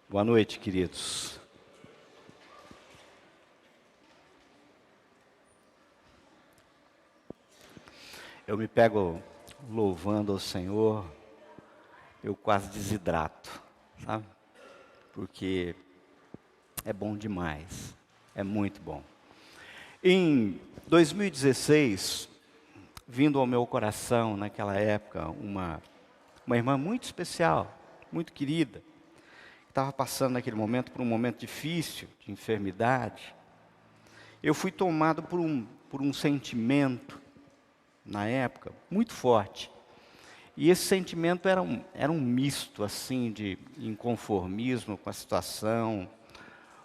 Boa noite, queridos. Eu me pego louvando ao Senhor, eu quase desidrato, sabe? Porque é bom demais, é muito bom. Em 2016, vindo ao meu coração naquela época, uma irmã muito especial, muito querida, estava passando naquele momento por um momento difícil, de enfermidade. Eu fui tomado por um sentimento, na época, muito forte. E esse sentimento era um misto, assim, de inconformismo com a situação,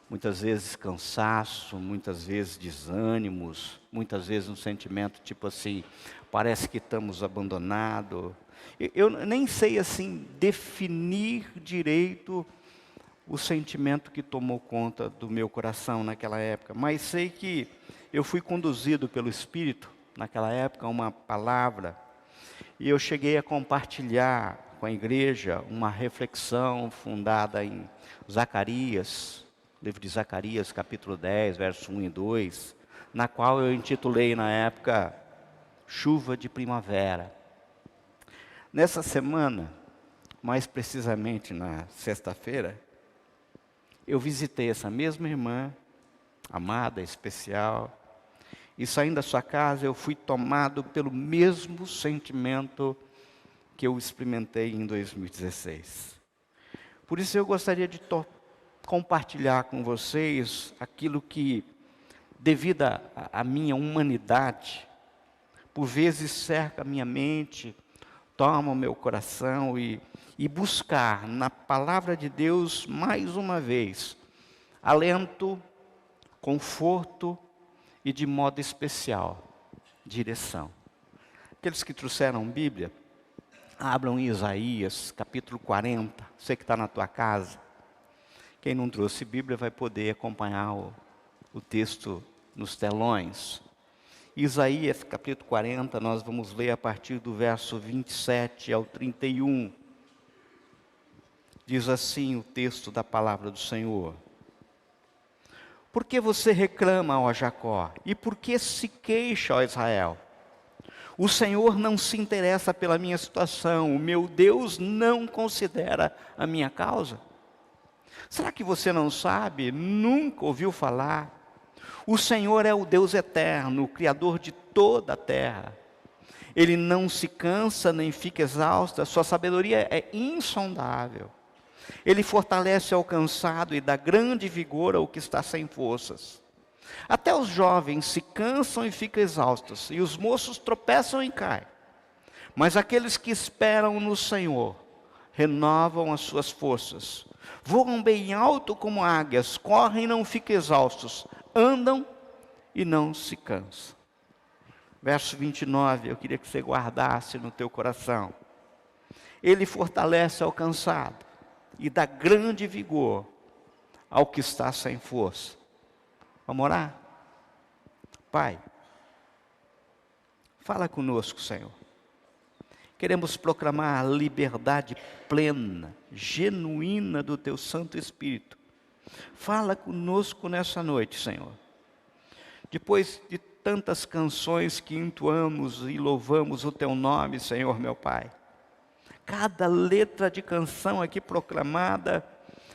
muitas vezes cansaço, muitas vezes desânimos, muitas vezes um sentimento tipo assim, parece que estamos abandonados. Eu nem sei, assim, definir direito o sentimento que tomou conta do meu coração naquela época, mas sei que eu fui conduzido pelo Espírito, naquela época, a uma palavra, e eu cheguei a compartilhar com a igreja uma reflexão fundada em Zacarias, livro de Zacarias, capítulo 10, verso 1 e 2, na qual eu intitulei na época, Chuva de Primavera. Nessa semana, mais precisamente na sexta-feira, eu visitei essa mesma irmã, amada, especial, e saindo da sua casa eu fui tomado pelo mesmo sentimento que eu experimentei em 2016. Por isso eu gostaria de compartilhar com vocês aquilo que, devido à minha humanidade, por vezes cerca a minha mente, toma o meu coração e buscar na palavra de Deus, mais uma vez, alento, conforto e de modo especial, direção. Aqueles que trouxeram Bíblia, abram em Isaías, capítulo 40, você que está na tua casa. Quem não trouxe Bíblia vai poder acompanhar o texto nos telões. Isaías, capítulo 40, nós vamos ler a partir do verso 27 ao 31. Diz assim o texto da palavra do Senhor. Por que você reclama, ó Jacó? E por que se queixa, ó Israel? O Senhor não se interessa pela minha situação, o meu Deus não considera a minha causa. Será que você não sabe, nunca ouviu falar? O Senhor é o Deus eterno, o Criador de toda a terra. Ele não se cansa nem fica exausto, a sua sabedoria é insondável. Ele fortalece ao cansado e dá grande vigor ao que está sem forças. Até os jovens se cansam e ficam exaustos, e os moços tropeçam e caem. Mas aqueles que esperam no Senhor, renovam as suas forças. Voam bem alto como águias, correm e não ficam exaustos, andam e não se cansam. Verso 29, eu queria que você guardasse no teu coração. Ele fortalece ao cansado e dá grande vigor ao que está sem força. Vamos orar? Pai, fala conosco, Senhor. Queremos proclamar a liberdade plena, genuína do Teu Santo Espírito. Fala conosco nessa noite, Senhor. Depois de tantas canções que entoamos e louvamos o Teu nome, Senhor meu Pai. Cada letra de canção aqui proclamada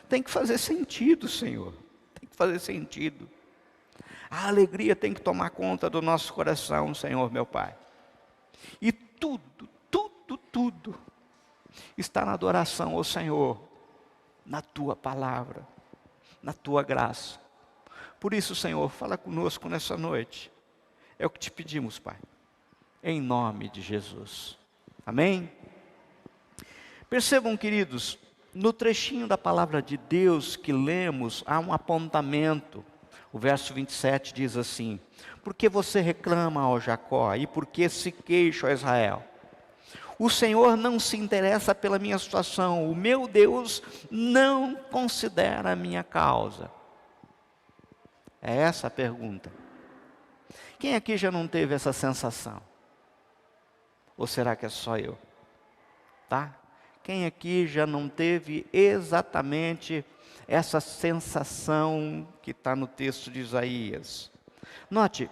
tem que fazer sentido, Senhor. Tem que fazer sentido. A alegria tem que tomar conta do nosso coração, Senhor meu Pai. E tudo está na adoração ao Senhor, na Tua palavra, na Tua graça. Por isso, Senhor, fala conosco nessa noite. É o que te pedimos, Pai, em nome de Jesus. Amém? Percebam, queridos, no trechinho da palavra de Deus que lemos, há um apontamento. O verso 27 diz assim: por que você reclama, ó Jacó, e por que se queixa, ó Israel? O Senhor não se interessa pela minha situação, o meu Deus não considera a minha causa. É essa a pergunta. Quem aqui já não teve essa sensação? Ou será que é só eu? tá? Quem aqui já não teve exatamente essa sensação que está no texto de Isaías? Note,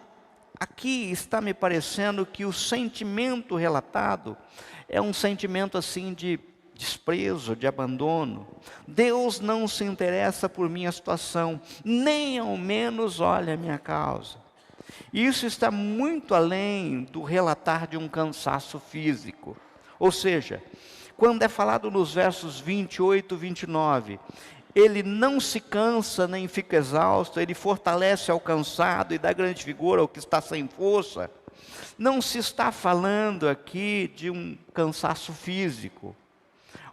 aqui está me parecendo que o sentimento relatado é um sentimento assim de desprezo, de abandono. Deus não se interessa por minha situação, nem ao menos olha a minha causa. Isso está muito além do relatar de um cansaço físico. Ou seja, quando é falado nos versos 28 e 29, ele não se cansa nem fica exausto, ele fortalece ao cansado e dá grande vigor ao que está sem força. Não se está falando aqui de um cansaço físico,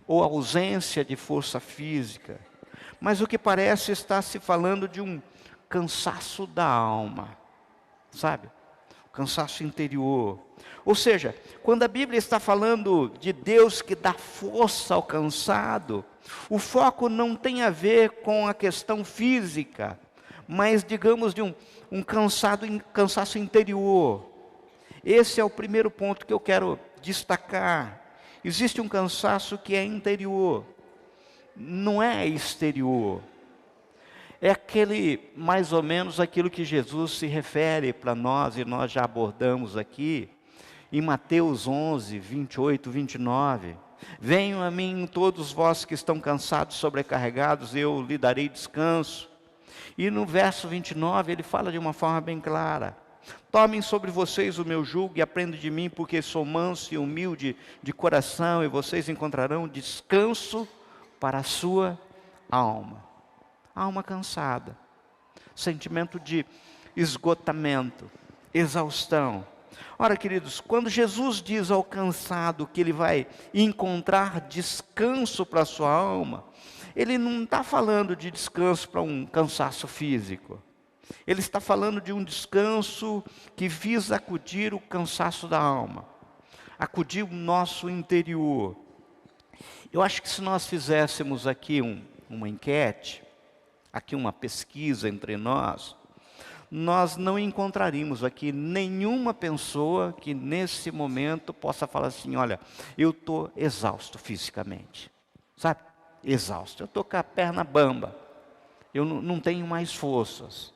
ou ausência de força física, mas o que parece estar se falando de um cansaço da alma, sabe? Cansaço interior. Ou seja, quando a Bíblia está falando de Deus que dá força ao cansado, o foco não tem a ver com a questão física, mas digamos de um cansaço interior. Esse é o primeiro ponto que eu quero destacar. Existe um cansaço que é interior, não é exterior. É aquele, mais ou menos, aquilo que Jesus se refere para nós, e nós já abordamos aqui, em Mateus 11, 28, 29. Venham a mim todos vós que estão cansados e sobrecarregados, eu lhe darei descanso. E no verso 29 ele fala de uma forma bem clara: tomem sobre vocês o meu jugo e aprendam de mim, porque sou manso e humilde de coração, e vocês encontrarão descanso para a sua alma. Alma cansada, sentimento de esgotamento, exaustão. Ora, queridos, quando Jesus diz ao cansado que ele vai encontrar descanso para a sua alma, ele não está falando de descanso para um cansaço físico. Ele está falando de um descanso que visa acudir o cansaço da alma, acudir o nosso interior. Eu acho que se nós fizéssemos aqui uma enquete, aqui uma pesquisa entre nós não encontraríamos aqui nenhuma pessoa que nesse momento possa falar assim: olha, eu estou exausto fisicamente, sabe? Exausto, eu estou com a perna bamba, eu não tenho mais forças,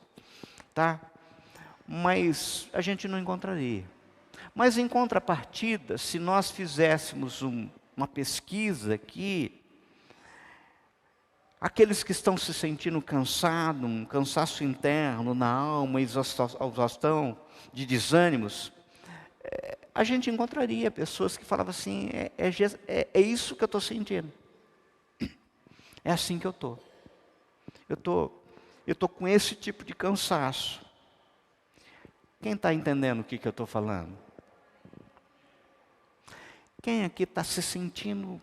tá? Mas a gente não encontraria. Mas em contrapartida, se nós fizéssemos uma pesquisa aqui, aqueles que estão se sentindo cansados, um cansaço interno na alma, exaustão, de desânimos, a gente encontraria pessoas que falavam assim: é isso que eu estou sentindo, é assim que eu estou. Eu estou com esse tipo de cansaço. Quem está entendendo o que eu estou falando? Quem aqui está se sentindo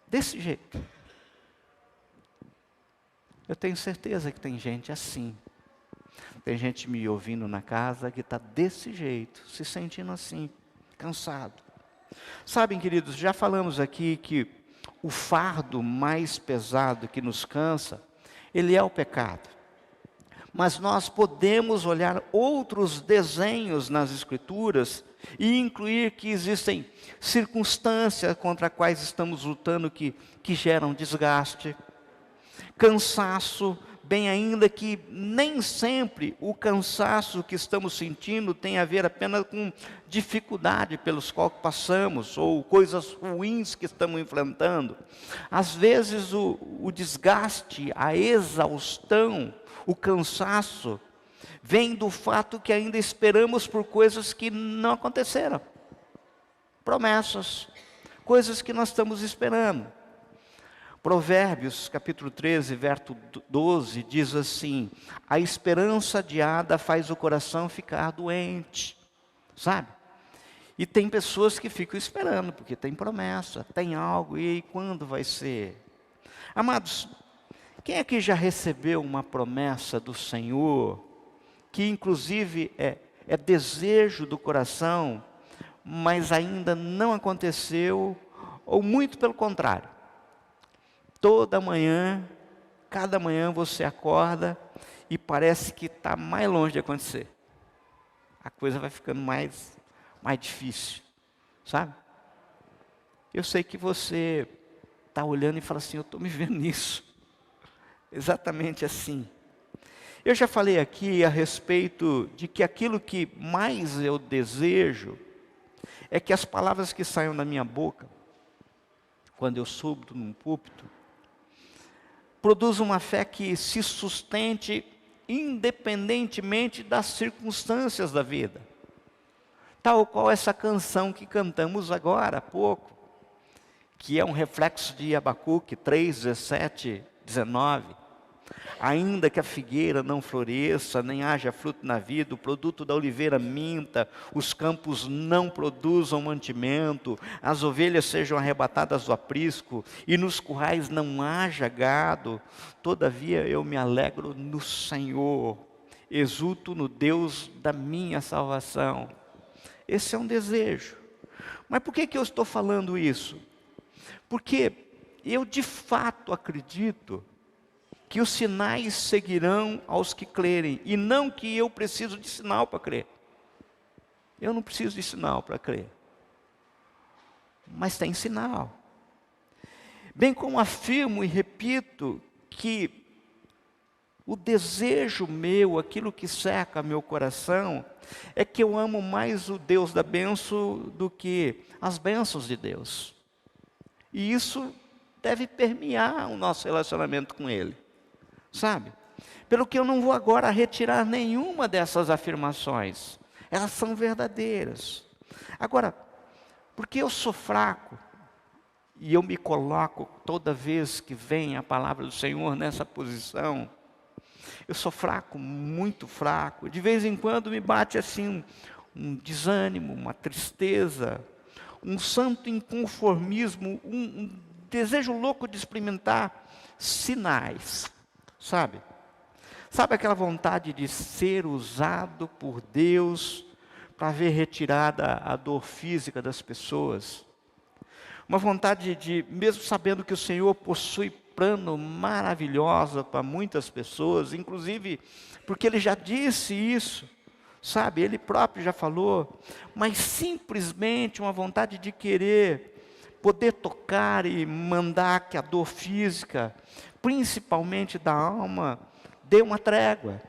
desse jeito? Eu tenho certeza que tem gente assim. Tem gente me ouvindo na casa que está desse jeito, se sentindo assim, cansado. Sabem, queridos, já falamos aqui que o fardo mais pesado que nos cansa, ele é o pecado. Mas nós podemos olhar outros desenhos nas Escrituras e incluir que existem circunstâncias contra as quais estamos lutando que geram desgaste, cansaço, bem ainda que nem sempre o cansaço que estamos sentindo tem a ver apenas com dificuldade pelos quais passamos, ou coisas ruins que estamos enfrentando. Às vezes o desgaste, a exaustão, o cansaço, vem do fato que ainda esperamos por coisas que não aconteceram. Promessas, coisas que nós estamos esperando. Provérbios, capítulo 13, verso 12, diz assim: a esperança adiada faz o coração ficar doente, sabe? E tem pessoas que ficam esperando, porque tem promessa, tem algo, e aí quando vai ser? Amados, quem aqui já recebeu uma promessa do Senhor, que inclusive é desejo do coração, mas ainda não aconteceu, ou muito pelo contrário? Toda manhã, cada manhã você acorda e parece que está mais longe de acontecer. A coisa vai ficando mais difícil, sabe? Eu sei que você está olhando e fala assim, eu estou me vendo nisso. Exatamente assim. Eu já falei aqui a respeito de que aquilo que mais eu desejo é que as palavras que saiam da minha boca, quando eu subo num púlpito, produzam uma fé que se sustente independentemente das circunstâncias da vida. Tal qual essa canção que cantamos agora há pouco, que é um reflexo de Abacuque 3, 17, 19. Ainda que a figueira não floresça, nem haja fruto na vida, o produto da oliveira minta, os campos não produzam mantimento, as ovelhas sejam arrebatadas do aprisco, e nos currais não haja gado, todavia eu me alegro no Senhor, exulto no Deus da minha salvação. Esse é um desejo. Mas por que eu estou falando isso? Porque eu de fato acredito que os sinais seguirão aos que crerem, e não que eu preciso de sinal para crer. Eu não preciso de sinal para crer. Mas tem sinal. Bem como afirmo e repito que o desejo meu, aquilo que cerca meu coração, é que eu amo mais o Deus da bênção do que as bênçãos de Deus. E isso deve permear o nosso relacionamento com Ele. Sabe? Pelo que eu não vou agora retirar nenhuma dessas afirmações. Elas são verdadeiras. Agora, porque eu sou fraco, e eu me coloco toda vez que vem a palavra do Senhor nessa posição, eu sou fraco, muito fraco. De vez em quando me bate assim um desânimo, uma tristeza, um santo inconformismo, um desejo louco de experimentar sinais. Sabe aquela vontade de ser usado por Deus para ver retirada a dor física das pessoas? Uma vontade de, mesmo sabendo que o Senhor possui plano maravilhoso para muitas pessoas, inclusive porque Ele já disse isso, sabe? Ele próprio já falou, mas simplesmente uma vontade de querer poder tocar e mandar que a dor física, principalmente da alma, dê uma trégua,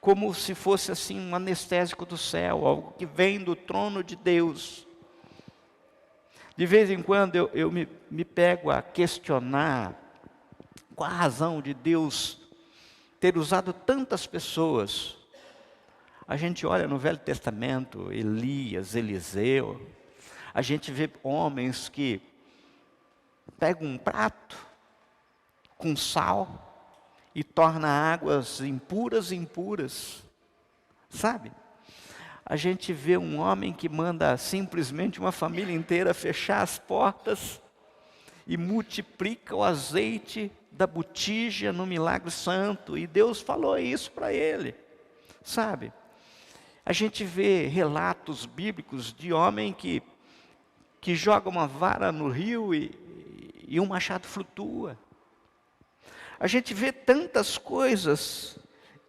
como se fosse assim um anestésico do céu, algo que vem do trono de Deus. De vez em quando eu me pego a questionar qual a razão de Deus ter usado tantas pessoas. A gente olha no Velho Testamento, Elias, Eliseu, a gente vê homens que pegam um prato com sal e torna águas impuras, sabe? A gente vê um homem que manda simplesmente uma família inteira fechar as portas e multiplica o azeite da botija no milagre santo, e Deus falou isso para ele, sabe? A gente vê relatos bíblicos de homem que joga uma vara no rio e um machado flutua. A gente vê tantas coisas,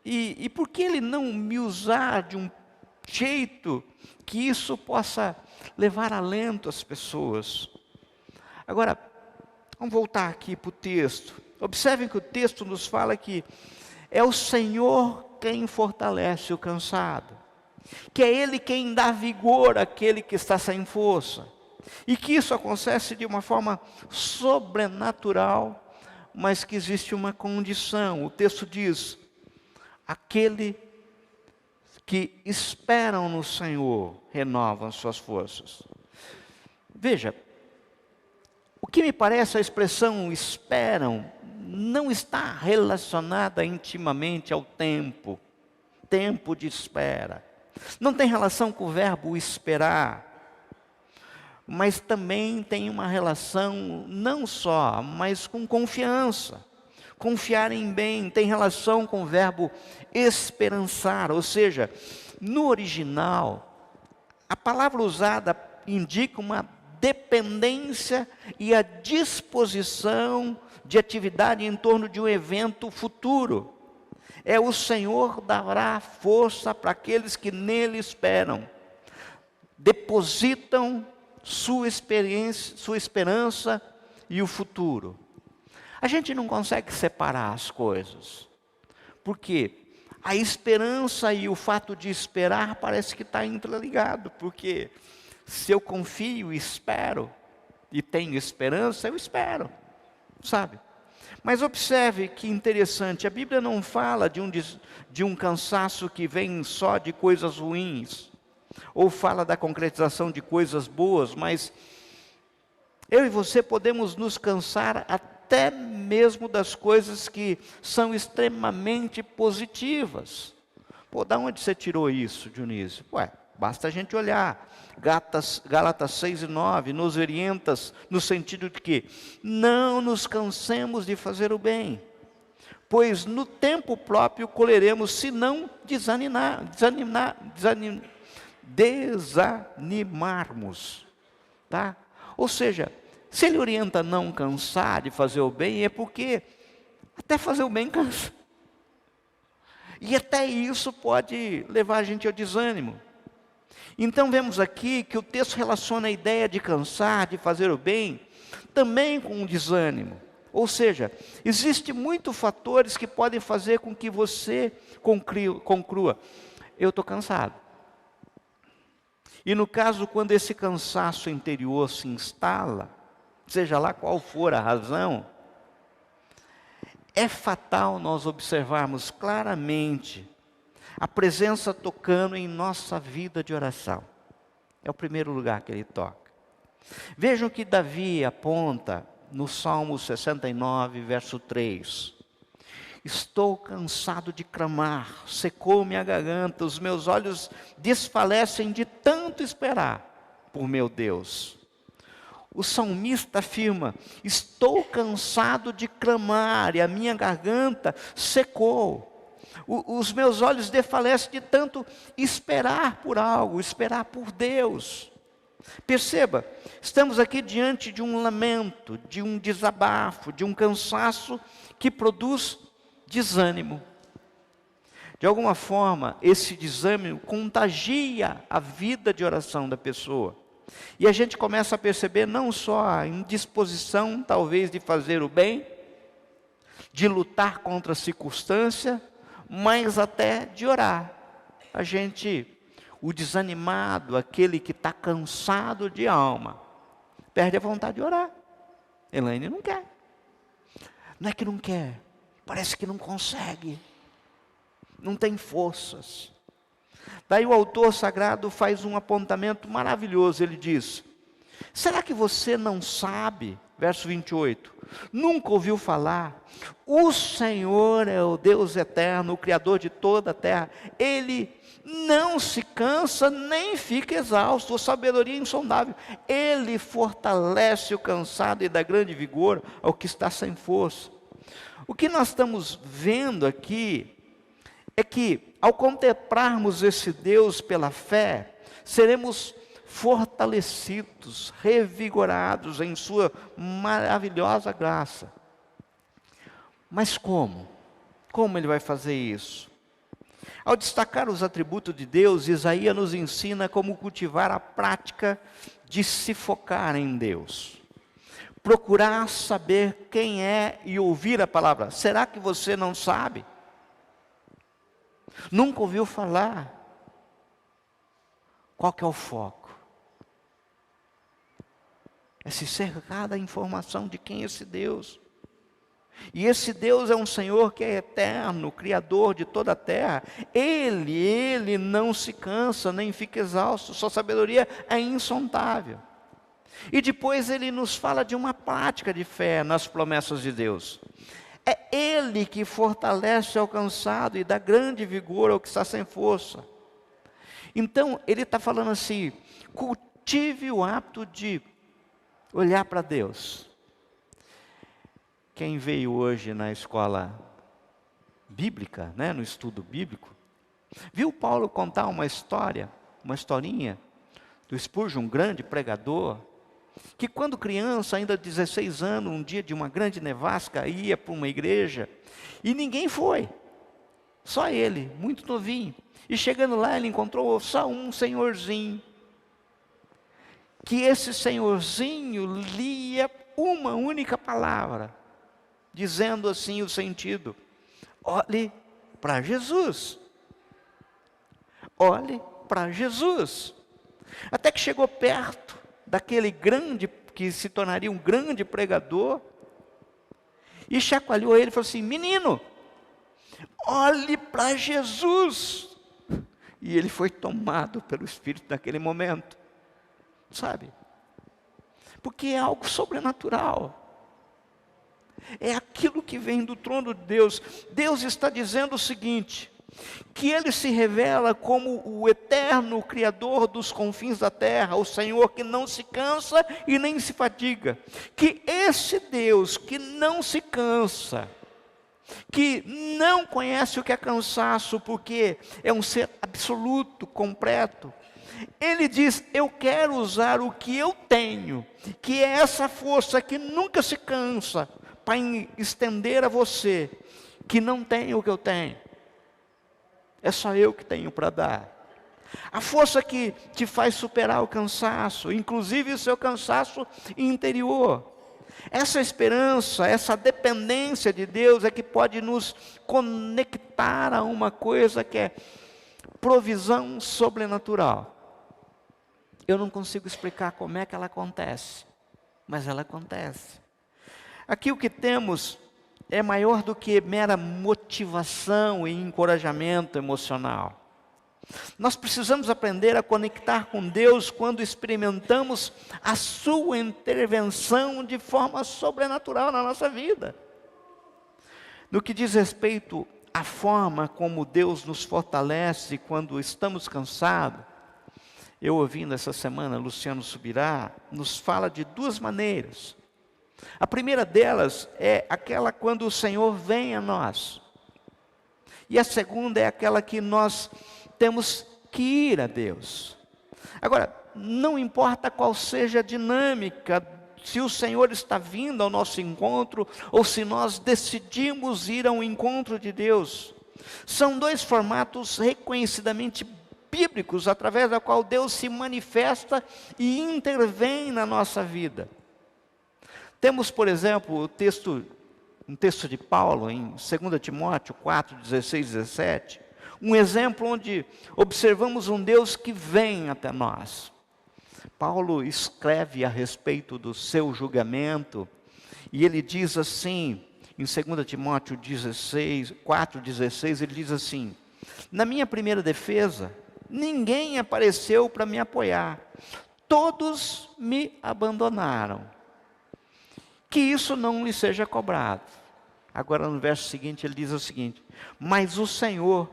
e por que Ele não me usar de um jeito que isso possa levar alento às pessoas? Agora, vamos voltar aqui para o texto. Observem que o texto nos fala que é o Senhor quem fortalece o cansado, que é Ele quem dá vigor àquele que está sem força, e que isso acontece de uma forma sobrenatural, mas que existe uma condição. O texto diz: aquele que esperam no Senhor renovam suas forças. Veja, o que me parece a expressão esperam não está relacionada intimamente ao tempo de espera. Não tem relação com o verbo esperar, mas também tem uma relação não só, mas com confiança. Confiar em bem tem relação com o verbo esperançar, ou seja, no original, a palavra usada indica uma dependência e a disposição de atividade em torno de um evento futuro. É o Senhor dará força para aqueles que nele esperam, depositam sua experiência, sua esperança e o futuro. A gente não consegue separar as coisas, porque a esperança e o fato de esperar parece que está interligado, porque se eu confio e espero, e tenho esperança, eu espero, sabe? Mas observe que interessante, a Bíblia não fala de um cansaço que vem só de coisas ruins, ou fala da concretização de coisas boas, mas eu e você podemos nos cansar até mesmo das coisas que são extremamente positivas. Pô, da onde você tirou isso, Dionísio? Ué, basta a gente olhar. Gálatas 6 e 9 nos orienta no sentido de que não nos cansemos de fazer o bem, pois no tempo próprio colheremos, se não desanimarmos, tá? Ou seja, se ele orienta a não cansar de fazer o bem, é porque até fazer o bem cansa. E até isso pode levar a gente ao desânimo. Então vemos aqui que o texto relaciona a ideia de cansar, de fazer o bem, também com um desânimo. Ou seja, existem muitos fatores que podem fazer com que você conclua, eu estou cansado. E no caso, quando esse cansaço interior se instala, seja lá qual for a razão, é fatal nós observarmos claramente a presença tocando em nossa vida de oração. É o primeiro lugar que ele toca. Vejam que Davi aponta no Salmo 69, verso 3. Estou cansado de clamar, secou-me a garganta, os meus olhos desfalecem de tanto esperar por meu Deus. O salmista afirma, estou cansado de clamar e a minha garganta secou. Os meus olhos desfalecem de tanto esperar por algo, esperar por Deus. Perceba, estamos aqui diante de um lamento, de um desabafo, de um cansaço que produz desânimo. De alguma forma, esse desânimo contagia a vida de oração da pessoa. E a gente começa a perceber não só a indisposição, talvez, de fazer o bem, de lutar contra a circunstância, mas até de orar. O desanimado, aquele que está cansado de alma, perde a vontade de orar. Elaine não quer. Não é que não quer, parece que não consegue. Não tem forças. Daí o autor sagrado faz um apontamento maravilhoso, ele diz, será que você não sabe, verso 28, nunca ouviu falar, o Senhor é o Deus eterno, o Criador de toda a terra, Ele não se cansa nem fica exausto, a sabedoria insondável, Ele fortalece o cansado e dá grande vigor ao que está sem força. O que nós estamos vendo aqui é que, ao contemplarmos esse Deus pela fé, seremos fortalecidos, revigorados em sua maravilhosa graça. Mas como? Como ele vai fazer isso? Ao destacar os atributos de Deus, Isaías nos ensina como cultivar a prática de se focar em Deus. Procurar saber quem é e ouvir a palavra. Será que você não sabe? Nunca ouviu falar? Qual que é o foco? É se cercar da informação de quem é esse Deus. E esse Deus é um Senhor que é eterno, Criador de toda a terra. Ele não se cansa, nem fica exausto, sua sabedoria é insondável. E depois ele nos fala de uma prática de fé nas promessas de Deus. É Ele que fortalece o cansado e dá grande vigor ao que está sem força. Então, ele está falando assim, cultive o hábito de olhar para Deus. Quem veio hoje na escola bíblica, né, no estudo bíblico, viu Paulo contar uma historinha, do Spurgeon, um grande pregador, que quando criança, ainda 16 anos, um dia de uma grande nevasca, ia para uma igreja, e ninguém foi, só ele, muito novinho, e chegando lá ele encontrou só um senhorzinho, que esse senhorzinho lia uma única palavra, dizendo assim o sentido: olhe para Jesus. Olhe para Jesus. Até que chegou perto daquele grande, que se tornaria um grande pregador, e chacoalhou ele e falou assim: menino, olhe para Jesus. E ele foi tomado pelo Espírito naquele momento, sabe? Porque é algo sobrenatural. É aquilo que vem do trono de Deus. Deus está dizendo o seguinte: que Ele se revela como o eterno Criador dos confins da terra, o Senhor que não se cansa e nem se fatiga. Que esse Deus que não se cansa, que não conhece o que é cansaço, porque é um ser absoluto, completo, Ele diz: eu quero usar o que eu tenho, que é essa força que nunca se cansa, para estender a você, que não tem o que eu tenho. É só eu que tenho para dar. A força que te faz superar o cansaço, inclusive o seu cansaço interior. Essa esperança, essa dependência de Deus é que pode nos conectar a uma coisa que é provisão sobrenatural. Eu não consigo explicar como é que ela acontece, mas ela acontece. Aqui o que temos é maior do que mera motivação e encorajamento emocional. Nós precisamos aprender a conectar com Deus quando experimentamos a sua intervenção de forma sobrenatural na nossa vida. No que diz respeito à forma como Deus nos fortalece quando estamos cansados, eu ouvindo essa semana Luciano Subirá, nos fala de duas maneiras. A primeira delas é aquela quando o Senhor vem a nós. E a segunda é aquela que nós temos que ir a Deus. Agora, não importa qual seja a dinâmica, se o Senhor está vindo ao nosso encontro, ou se nós decidimos ir ao encontro de Deus. São dois formatos reconhecidamente bíblicos, através da qual Deus se manifesta e intervém na nossa vida. Temos, por exemplo, um texto de Paulo, em 2 Timóteo 4, 16 e 17, um exemplo onde observamos um Deus que vem até nós. Paulo escreve a respeito do seu julgamento, e ele diz assim, em 2 Timóteo 4, 16, ele diz assim: na minha primeira defesa, ninguém apareceu para me apoiar, todos me abandonaram. Que isso não lhe seja cobrado. Agora no verso seguinte ele diz o seguinte: mas o Senhor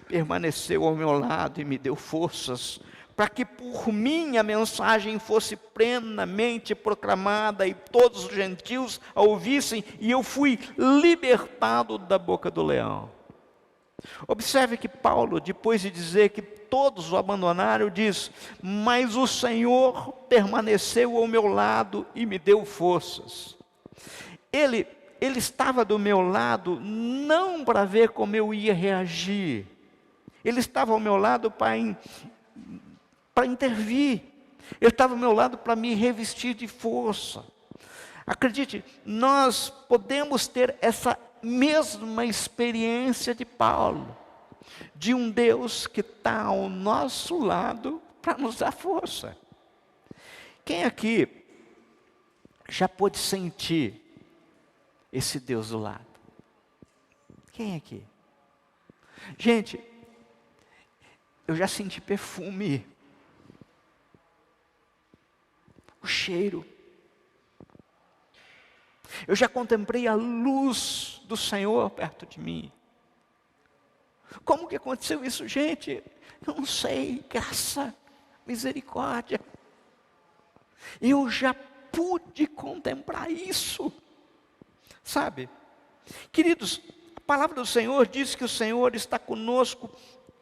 permaneceu ao meu lado e me deu forças, para que por mim a mensagem fosse plenamente proclamada e todos os gentios a ouvissem, e eu fui libertado da boca do leão. Observe que Paulo, depois de dizer que todos o abandonaram, diz: mas o Senhor permaneceu ao meu lado e me deu forças. Ele estava do meu lado não para ver como eu ia reagir. Ele estava ao meu lado para intervir. Ele estava ao meu lado para me revestir de força. Acredite, nós podemos ter essa mesma experiência de Paulo, de um Deus que está ao nosso lado para nos dar força. Quem aqui já pôde sentir esse Deus do lado? Quem aqui? Gente, eu já senti perfume, o cheiro. Eu já contemplei a luz do Senhor perto de mim. Como que aconteceu isso, gente? Eu não sei, graça, misericórdia. Eu já pude contemplar isso, sabe? Queridos, a palavra do Senhor diz que o Senhor está conosco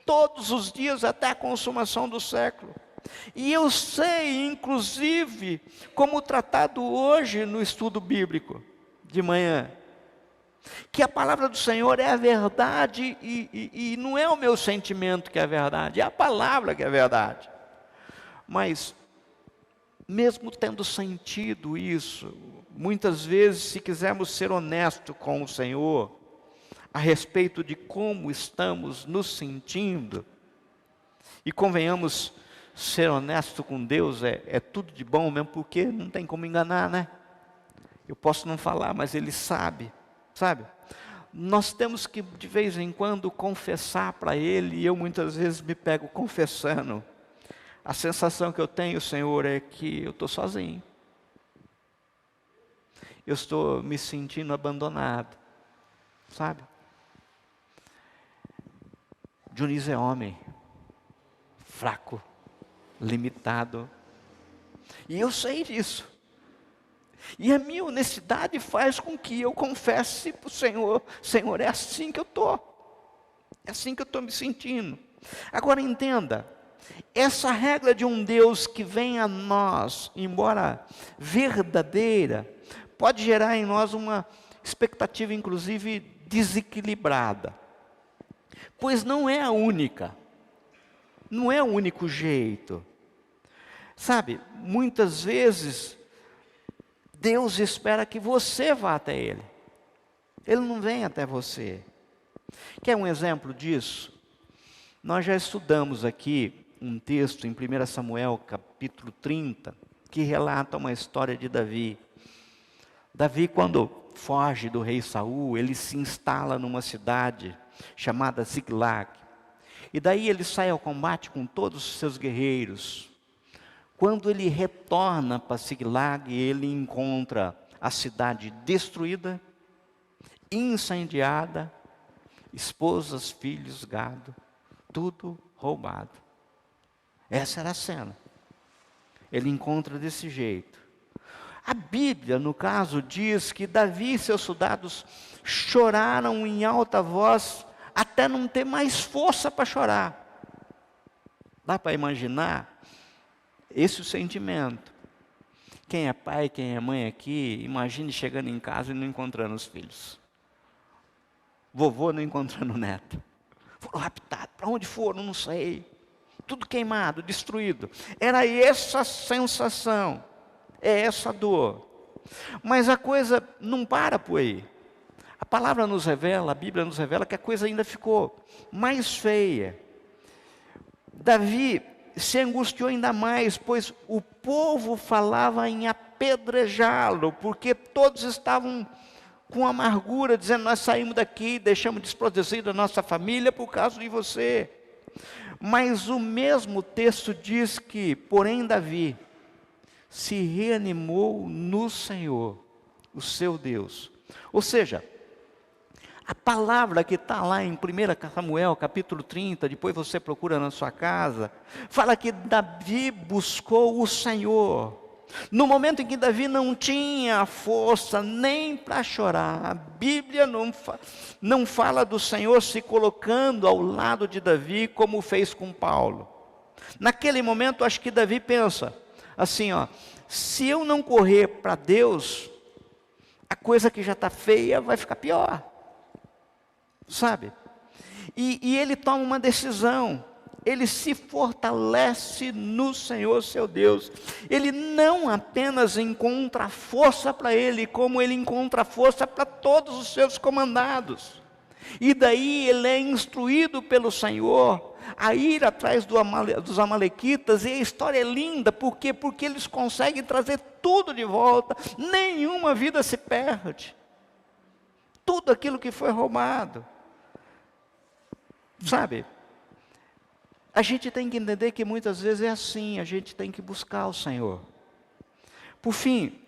todos os dias até a consumação do século. E eu sei, inclusive, como tratado hoje no estudo bíblico de manhã, que a palavra do Senhor é a verdade e não é o meu sentimento que é a verdade, é a palavra que é a verdade. Mas mesmo tendo sentido isso, muitas vezes, se quisermos ser honestos com o Senhor, a respeito de como estamos nos sentindo, e convenhamos, ser honesto com Deus é tudo de bom mesmo, porque não tem como enganar, né? Eu posso não falar, mas Ele sabe, sabe? Nós temos que de vez em quando confessar para Ele, e eu muitas vezes me pego confessando. A sensação que eu tenho, Senhor, é que eu estou sozinho. Eu estou me sentindo abandonado, sabe? Dionísio é homem, fraco, limitado, e eu sei disso. E a minha honestidade faz com que eu confesse para o Senhor: Senhor, é assim que eu estou, é assim que eu estou me sentindo. Agora entenda, essa regra de um Deus que vem a nós, embora verdadeira, pode gerar em nós uma expectativa, inclusive, desequilibrada. Pois não é a única, não é o único jeito. Sabe, muitas vezes, Deus espera que você vá até Ele. Ele não vem até você. Quer um exemplo disso? Nós já estudamos aqui um texto em 1 Samuel, capítulo 30, que relata uma história de Davi. Davi, quando foge do rei Saul, ele se instala numa cidade chamada Ziklag. E daí ele sai ao combate com todos os seus guerreiros. Quando ele retorna para Ziklag, ele encontra a cidade destruída, incendiada, esposas, filhos, gado, tudo roubado. Essa era a cena. Ele encontra desse jeito. A Bíblia, no caso, diz que Davi e seus soldados choraram em alta voz, até não ter mais força para chorar. Dá para imaginar esse o sentimento? Quem é pai, quem é mãe aqui, imagine chegando em casa e não encontrando os filhos. Vovô não encontrando o neto. Foram raptados. Para onde foram? Não sei. Tudo queimado, destruído. Era essa sensação, é essa dor. Mas a coisa não para por aí. A palavra nos revela, a Bíblia nos revela que a coisa ainda ficou mais feia. Davi se angustiou ainda mais, pois o povo falava em apedrejá-lo, porque todos estavam com amargura, dizendo: nós saímos daqui, deixamos desprotegida a nossa família por causa de você. Mas o mesmo texto diz que, porém, Davi se reanimou no Senhor, o seu Deus. Ou seja, a palavra que está lá em 1 Samuel, capítulo 30, depois você procura na sua casa, fala que Davi buscou o Senhor. No momento em que Davi não tinha força nem para chorar, a Bíblia não fala do Senhor se colocando ao lado de Davi, como fez com Paulo. Naquele momento, acho que Davi pensa assim, se eu não correr para Deus, a coisa que já está feia vai ficar pior. Sabe? E ele toma uma decisão. Ele se fortalece no Senhor seu Deus. Ele não apenas encontra força para ele, como ele encontra força para todos os seus comandados. E daí ele é instruído pelo Senhor a ir atrás dos amalequitas. E a história é linda, por quê? Porque eles conseguem trazer tudo de volta. Nenhuma vida se perde. Tudo aquilo que foi roubado. Sabe? A gente tem que entender que muitas vezes é assim, a gente tem que buscar o Senhor. Por fim,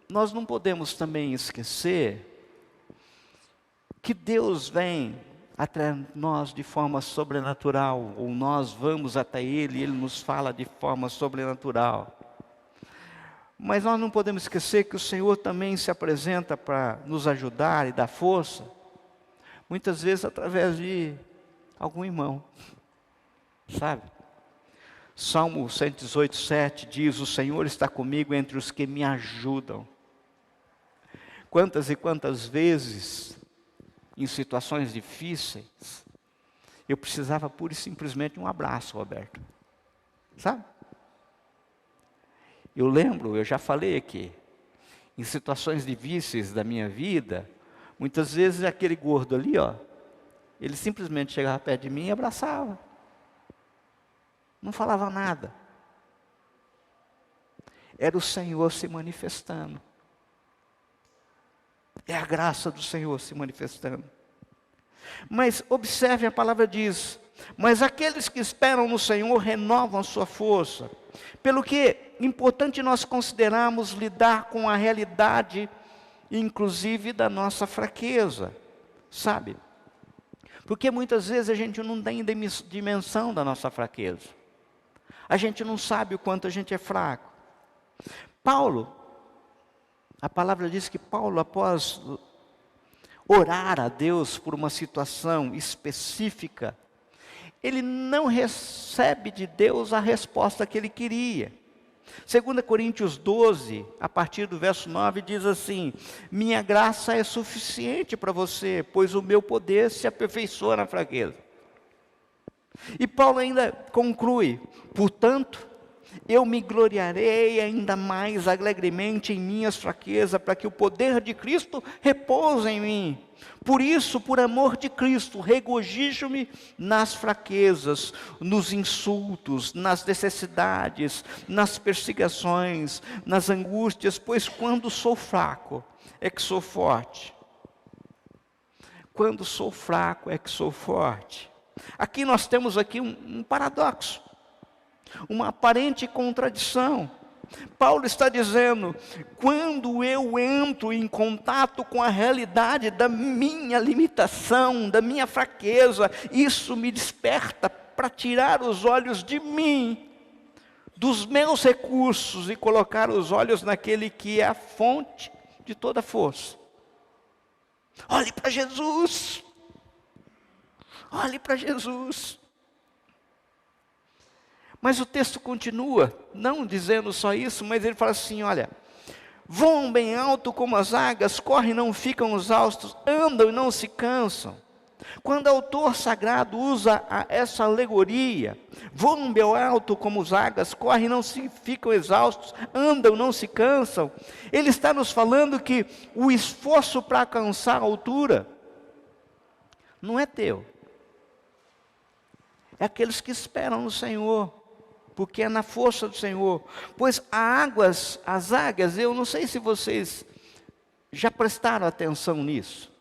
nós não podemos também esquecer que Deus vem até nós de forma sobrenatural, ou nós vamos até Ele e Ele nos fala de forma sobrenatural. Mas nós não podemos esquecer que o Senhor também se apresenta para nos ajudar e dar força, muitas vezes através de algum irmão. Sabe? Salmo 118, 7 diz: o Senhor está comigo entre os que me ajudam. Quantas e quantas vezes, em situações difíceis, eu precisava pura e simplesmente um abraço, Roberto. Sabe? Eu lembro, eu já falei aqui, em situações difíceis da minha vida, muitas vezes aquele gordo ali, ó, ele simplesmente chegava perto de mim e abraçava. Não falava nada. Era o Senhor se manifestando. É a graça do Senhor se manifestando. Mas observe, a palavra diz: mas aqueles que esperam no Senhor renovam a sua força. Pelo que é importante nós considerarmos lidar com a realidade, inclusive da nossa fraqueza, sabe? Porque muitas vezes a gente não tem dimensão da nossa fraqueza. A gente não sabe o quanto a gente é fraco. Paulo, a palavra diz que Paulo, após orar a Deus por uma situação específica, ele não recebe de Deus a resposta que ele queria. 2 Coríntios 12, a partir do verso 9, diz assim: minha graça é suficiente para você, pois o meu poder se aperfeiçoa na fraqueza. E Paulo ainda conclui: portanto, eu me gloriarei ainda mais alegremente em minhas fraquezas, para que o poder de Cristo repouse em mim. Por isso, por amor de Cristo, regozijo-me nas fraquezas, nos insultos, nas necessidades, nas perseguições, nas angústias, pois quando sou fraco, é que sou forte. Quando sou fraco, é que sou forte. Aqui nós temos aqui um paradoxo, uma aparente contradição. Paulo está dizendo: quando eu entro em contato com a realidade da minha limitação, da minha fraqueza, isso me desperta para tirar os olhos de mim, dos meus recursos, e colocar os olhos naquele que é a fonte de toda força. Olhe para Jesus. Olhe para Jesus. Mas o texto continua, não dizendo só isso, mas ele fala assim: olha, voam bem alto como as águias, correm e não ficam exaustos, andam e não se cansam. Quando o autor sagrado usa essa alegoria, voam bem alto como as águias, correm e não se ficam exaustos, andam e não se cansam, ele está nos falando que o esforço para alcançar a altura não é teu, é aqueles que esperam no Senhor, porque é na força do Senhor. Pois as águias, eu não sei se vocês já prestaram atenção nisso.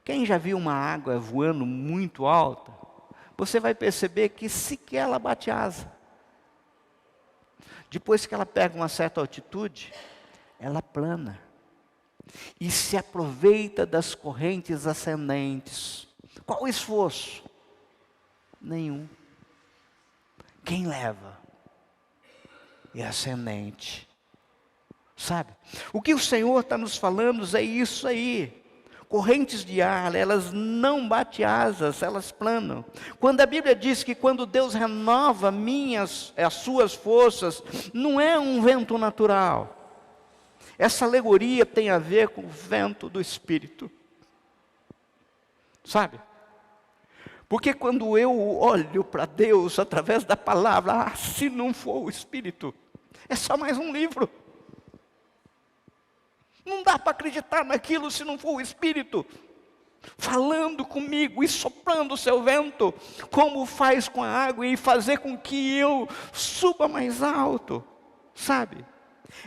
Quem já viu uma águia voando muito alta, você vai perceber que sequer ela bate asa. Depois que ela pega uma certa altitude, ela plana. E se aproveita das correntes ascendentes. Qual o esforço? Nenhum. Quem leva é ascendente, sabe? O que o Senhor está nos falando é isso aí. Correntes de ar, elas não batem asas, elas planam. Quando a Bíblia diz que quando Deus renova as suas forças, não é um vento natural. Essa alegoria tem a ver com o vento do Espírito, sabe? Porque quando eu olho para Deus através da palavra, se não for o Espírito, é só mais um livro. Não dá para acreditar naquilo se não for o Espírito falando comigo e soprando o seu vento, como faz com a água, e fazer com que eu suba mais alto, sabe?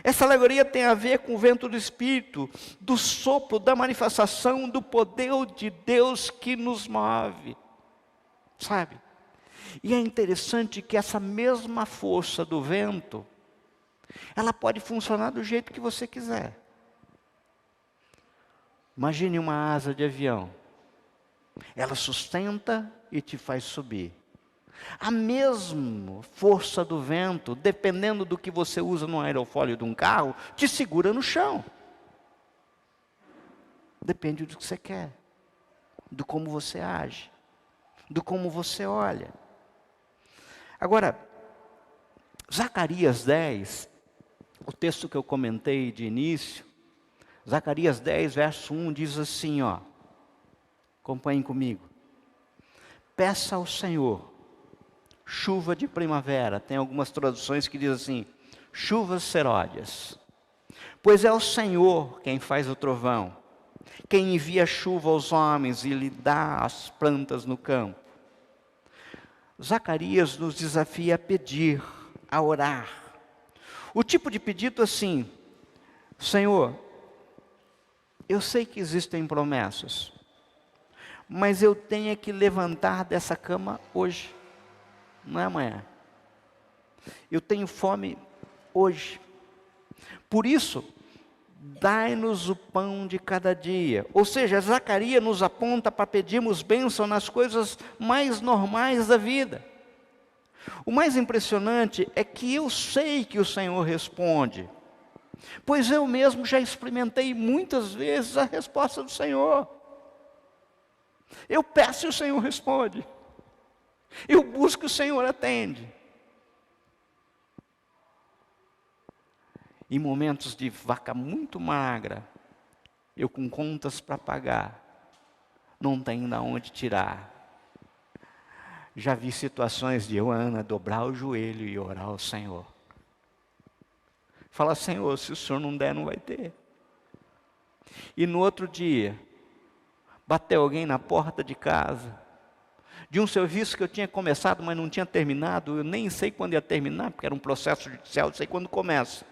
Essa alegoria tem a ver com o vento do Espírito, do sopro, da manifestação do poder de Deus que nos move, sabe? E é interessante que essa mesma força do vento, ela pode funcionar do jeito que você quiser. Imagine uma asa de avião. Ela sustenta e te faz subir. A mesma força do vento, dependendo do que você usa no aerofólio de um carro, te segura no chão. Depende do que você quer, do como você age, do como você olha. Agora, Zacarias 10, o texto que eu comentei de início, Zacarias 10, verso 1, diz assim, ó, acompanhem comigo. Peça ao Senhor chuva de primavera. Tem algumas traduções que dizem assim, chuvas seródias. Pois é o Senhor quem faz o trovão, quem envia chuva aos homens e lhe dá as plantas no campo. Zacarias nos desafia a pedir, a orar. O tipo de pedido assim: Senhor, eu sei que existem promessas, mas eu tenho que levantar dessa cama hoje, não é amanhã. Eu tenho fome hoje. Por isso, dai-nos o pão de cada dia. Ou seja, Zacarias nos aponta para pedirmos bênção nas coisas mais normais da vida. O mais impressionante é que eu sei que o Senhor responde, pois eu mesmo já experimentei muitas vezes a resposta do Senhor. Eu peço e o Senhor responde. Eu busco e o Senhor atende. Em momentos de vaca muito magra, eu com contas para pagar, não tenho de onde tirar. Já vi situações de Ana dobrar o joelho e orar ao Senhor. Fala, Senhor, se o Senhor não der, não vai ter. E no outro dia, bateu alguém na porta de casa, de um serviço que eu tinha começado, mas não tinha terminado. Eu nem sei quando ia terminar, porque era um processo judicial, eu sei quando começa,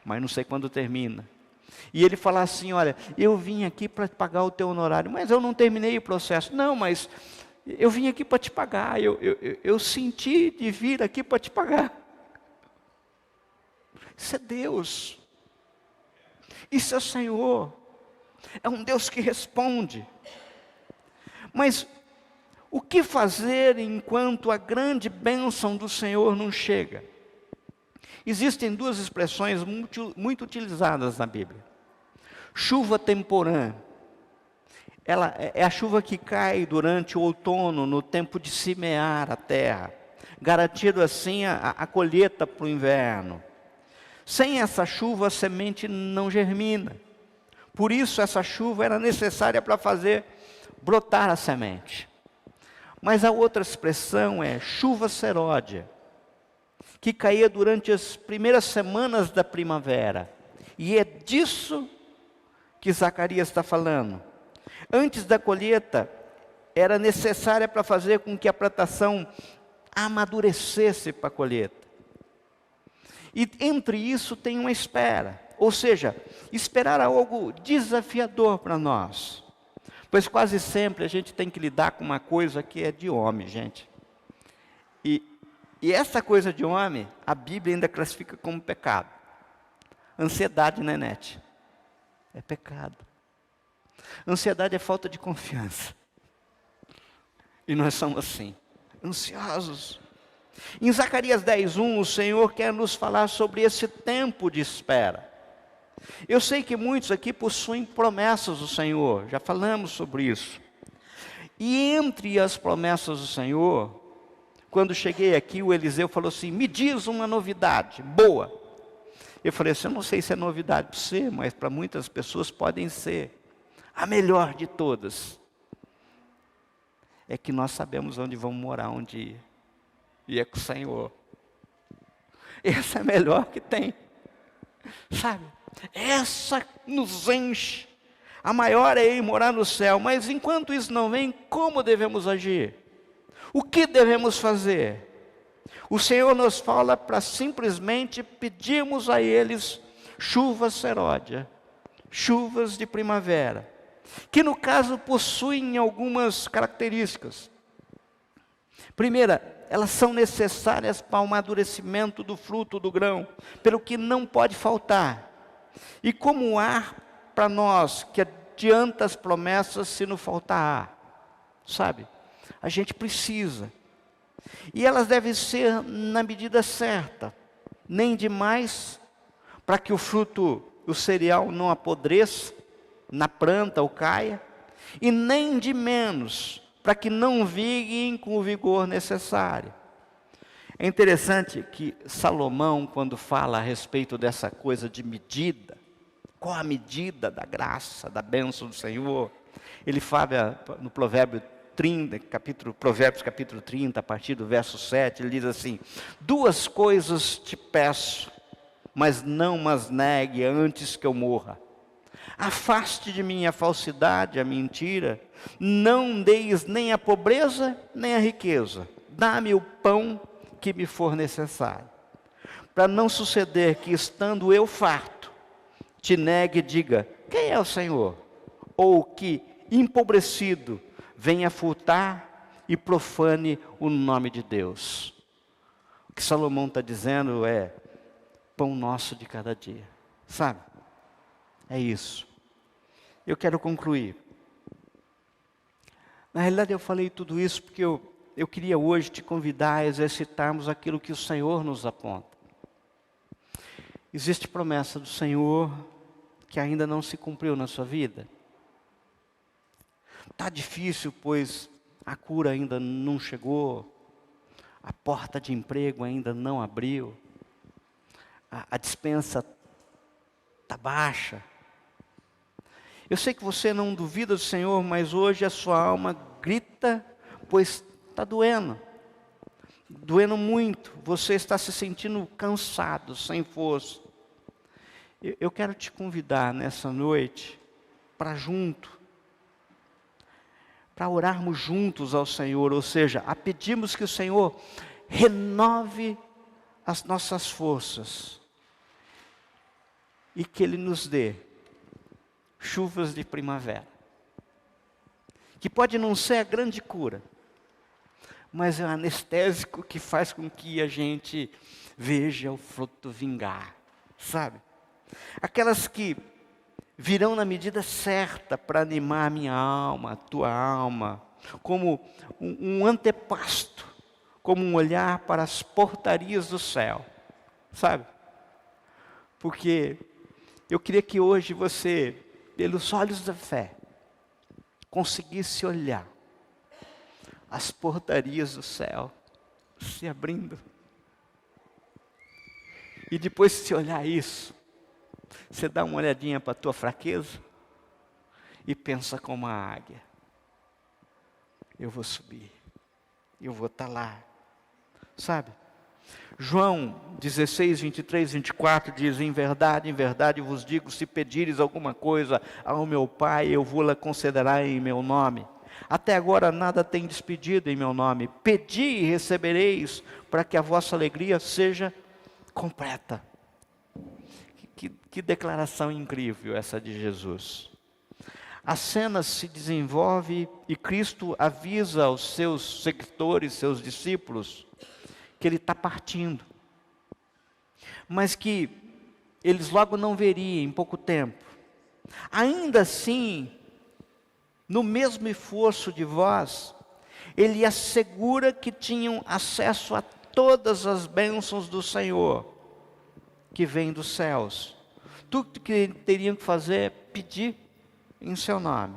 mas não sei quando termina. E ele fala assim, olha, eu vim aqui para pagar o teu honorário, mas eu não terminei o processo. Não, mas eu vim aqui para te pagar, eu senti de vir aqui para te pagar. Isso é Deus. Isso é o Senhor. É um Deus que responde. Mas o que fazer enquanto a grande bênção do Senhor não chega? Existem duas expressões muito utilizadas na Bíblia. Chuva temporã. Ela é a chuva que cai durante o outono, no tempo de semear a terra, garantindo assim a colheita para o inverno. Sem essa chuva, a semente não germina. Por isso, essa chuva era necessária para fazer brotar a semente. Mas a outra expressão é chuva seródia, que caía durante as primeiras semanas da primavera. E é disso que Zacarias está falando. Antes da colheita, era necessária para fazer com que a plantação amadurecesse para a colheita. E entre isso tem uma espera, ou seja, esperar algo desafiador para nós. Pois quase sempre a gente tem que lidar com uma coisa que é de homem, gente. E essa coisa de homem, a Bíblia ainda classifica como pecado. Ansiedade, né, Nete? É pecado. Ansiedade é falta de confiança. E nós somos assim, ansiosos. Em Zacarias 10:1, o Senhor quer nos falar sobre esse tempo de espera. Eu sei que muitos aqui possuem promessas do Senhor, já falamos sobre isso. E entre as promessas do Senhor, quando cheguei aqui, o Eliseu falou assim, me diz uma novidade boa. Eu falei assim, eu não sei se é novidade para você, mas para muitas pessoas podem ser. A melhor de todas é que nós sabemos onde vamos morar um dia. E é com o Senhor. Essa é a melhor que tem. Sabe? Essa nos enche. A maior é ir morar no céu. Mas enquanto isso não vem, como devemos agir? O que devemos fazer? O Senhor nos fala para simplesmente pedirmos a eles chuva seródia, chuvas de primavera, que no caso possuem algumas características. Primeira, elas são necessárias para o amadurecimento do fruto do grão, pelo que não pode faltar. E como ar para nós, que adianta as promessas se não faltar ar, sabe? A gente precisa. E elas devem ser na medida certa, nem demais, para que o fruto, o cereal não apodreça na planta ou caia, e nem de menos, para que não viguem com o vigor necessário. É interessante que Salomão, quando fala a respeito dessa coisa de medida, qual a medida da graça, da bênção do Senhor, ele fala no Provérbios capítulo 30, a partir do verso 7, ele diz assim, duas coisas te peço, mas não mas negue antes que eu morra. Afaste de mim a falsidade, a mentira. Não deis nem a pobreza, nem a riqueza. Dá-me o pão que me for necessário. Para não suceder que, estando eu farto, te negue e diga, quem é o Senhor? Ou que, empobrecido, venha furtar e profane o nome de Deus. O que Salomão está dizendo é, pão nosso de cada dia. Sabe? É isso. Eu quero concluir. Na realidade eu falei tudo isso porque eu queria hoje te convidar a exercitarmos aquilo que o Senhor nos aponta. Existe promessa do Senhor que ainda não se cumpriu na sua vida? Está difícil, pois a cura ainda não chegou, a porta de emprego ainda não abriu, a despensa está baixa. Eu sei que você não duvida do Senhor, mas hoje a sua alma grita, pois está doendo. Doendo muito, você está se sentindo cansado, sem força. Eu quero te convidar nessa noite para orarmos juntos ao Senhor, ou seja, a pedirmos que o Senhor renove as nossas forças e que Ele nos dê chuvas de primavera, que pode não ser a grande cura, mas é um anestésico que faz com que a gente veja o fruto vingar, sabe? Aquelas que virão na medida certa para animar a minha alma, a tua alma, como um antepasto, como um olhar para as portarias do céu, sabe? Porque eu queria que hoje você, pelos olhos da fé, conseguisse olhar as portarias do céu se abrindo. E depois, se olhar isso, você dá uma olhadinha para a tua fraqueza e pensa como a águia. Eu vou subir, eu vou estar lá, sabe? João 16, 23, 24 diz, em verdade vos digo, se pedires alguma coisa ao meu Pai, eu vou-la concederá em meu nome. Até agora nada tendes pedido em meu nome. Pedi e recebereis, para que a vossa alegria seja completa. Que declaração incrível essa de Jesus. A cena se desenvolve e Cristo avisa aos seus seguidores, seus discípulos, que Ele está partindo. Mas que eles logo não veriam em pouco tempo. Ainda assim, no mesmo esforço de vós, Ele assegura que tinham acesso a todas as bênçãos do Senhor, que vêm dos céus. Tudo que teriam que fazer é pedir em seu nome.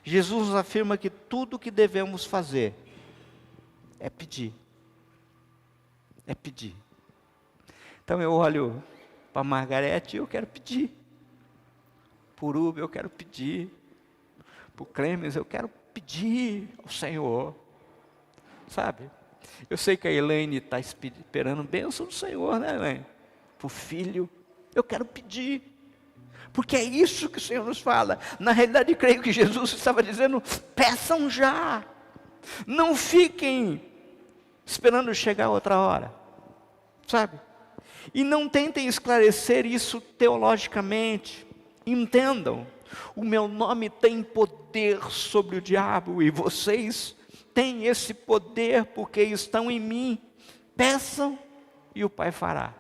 Jesus nos afirma que tudo o que devemos fazer é pedir. É pedir. Então eu olho para Margarete e eu quero pedir. Por Uber eu quero pedir. Por Clemens eu quero pedir ao Senhor. Sabe? Eu sei que a Elaine está esperando bênção do Senhor, né, Elaine? Por filho. Eu quero pedir. Porque é isso que o Senhor nos fala. Na realidade, creio que Jesus estava dizendo, peçam já. Não fiquem esperando chegar outra hora. Sabe? E não tentem esclarecer isso teologicamente. Entendam. O meu nome tem poder sobre o diabo e vocês têm esse poder porque estão em mim. Peçam e o Pai fará.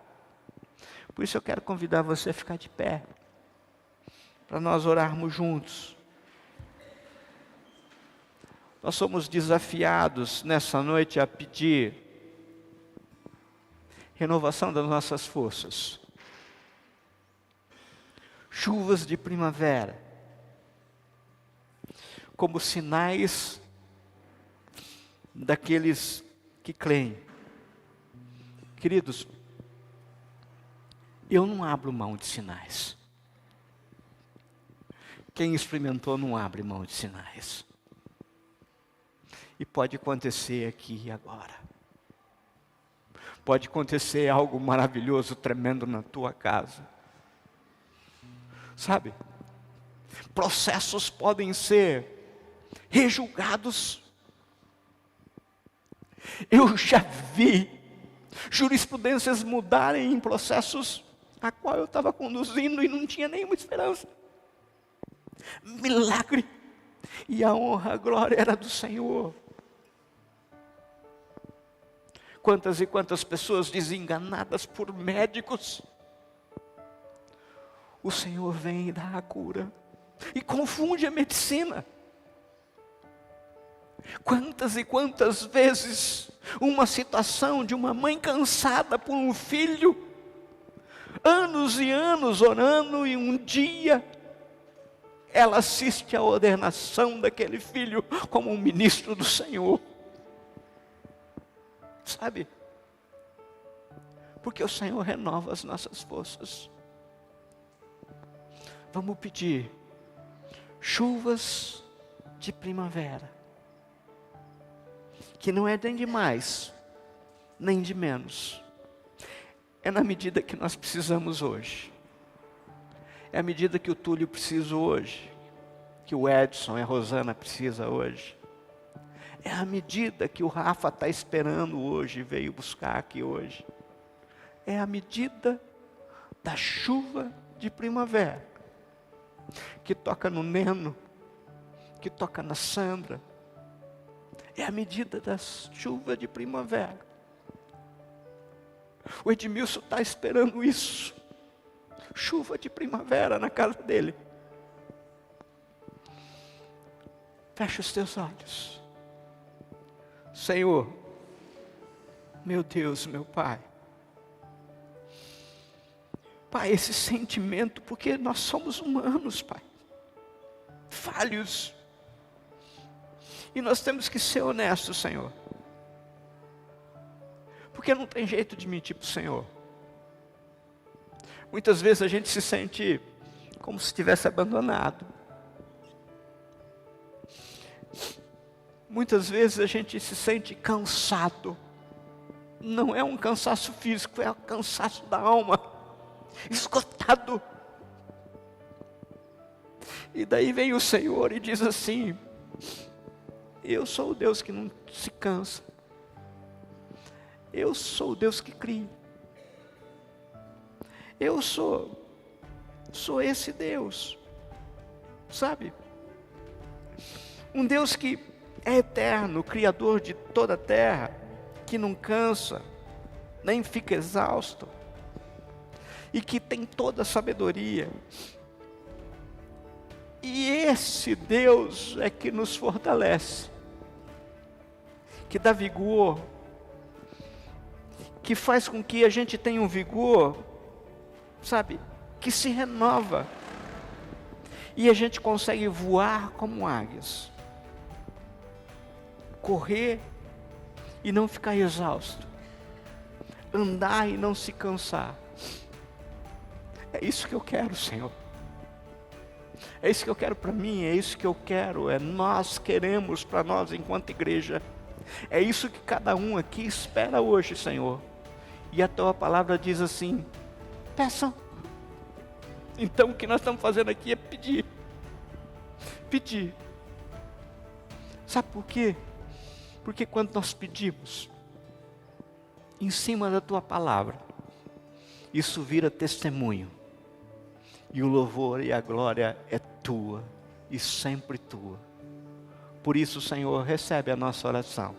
Por isso eu quero convidar você a ficar de pé, para nós orarmos juntos. Nós somos desafiados nessa noite a pedir renovação das nossas forças, chuvas de primavera, como sinais daqueles que creem. Queridos, eu não abro mão de sinais. Quem experimentou não abre mão de sinais. E pode acontecer aqui e agora. pode acontecer algo maravilhoso, tremendo na tua casa. Sabe? Processos podem ser rejulgados. Eu já vi jurisprudências mudarem em processos a qual eu estava conduzindo e não tinha nenhuma esperança. Milagre. E a honra, a glória era do Senhor. Quantas e quantas pessoas desenganadas por médicos, o Senhor vem e dá a cura e confunde a medicina. Quantas e quantas vezes uma situação de uma mãe cansada por um filho, anos e anos orando, e um dia ela assiste à ordenação daquele filho como um ministro do Senhor. Sabe? Porque o Senhor renova as nossas forças. Vamos pedir chuvas de primavera, que não é nem de mais, nem de menos. É na medida que nós precisamos hoje. É a medida que o Túlio precisa hoje, que o Edson e a Rosana precisa hoje. É a medida que o Rafa está esperando hoje, veio buscar aqui hoje. É a medida da chuva de primavera, que toca no Neno, que toca na Sandra. É a medida da chuva de primavera. O Edmilson está esperando isso. Chuva de primavera na casa dele. Fecha os teus olhos. Senhor, meu Deus, meu Pai. Pai, esse sentimento, porque nós somos humanos, Pai. Falhos. E nós temos que ser honestos, Senhor. Porque não tem jeito de mentir para o Senhor. Muitas vezes a gente se sente como se estivesse abandonado. Muitas vezes a gente se sente cansado. Não é um cansaço físico, é um cansaço da alma. Esgotado. E daí vem o Senhor e diz assim: eu sou o Deus que não se cansa. Eu sou o Deus que cria. Eu sou esse Deus, sabe? Um Deus que é eterno, Criador de toda a terra, que não cansa, nem fica exausto, e que tem toda a sabedoria. E esse Deus é que nos fortalece, que dá vigor, que faz com que a gente tenha um vigor, sabe, que se renova, e a gente consegue voar como águias, correr e não ficar exausto, andar e não se cansar. É isso que eu quero, Senhor. É isso que eu quero para mim, é isso que eu quero, nós queremos para nós enquanto igreja. É isso que cada um aqui espera hoje, Senhor. E a tua palavra diz assim: peçam. Então o que nós estamos fazendo aqui é pedir. Pedir. Sabe por quê? Porque quando nós pedimos em cima da tua palavra, isso vira testemunho. E o louvor e a glória é tua e sempre tua. Por isso, Senhor, recebe a nossa oração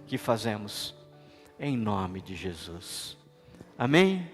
que fazemos em nome de Jesus. Amém?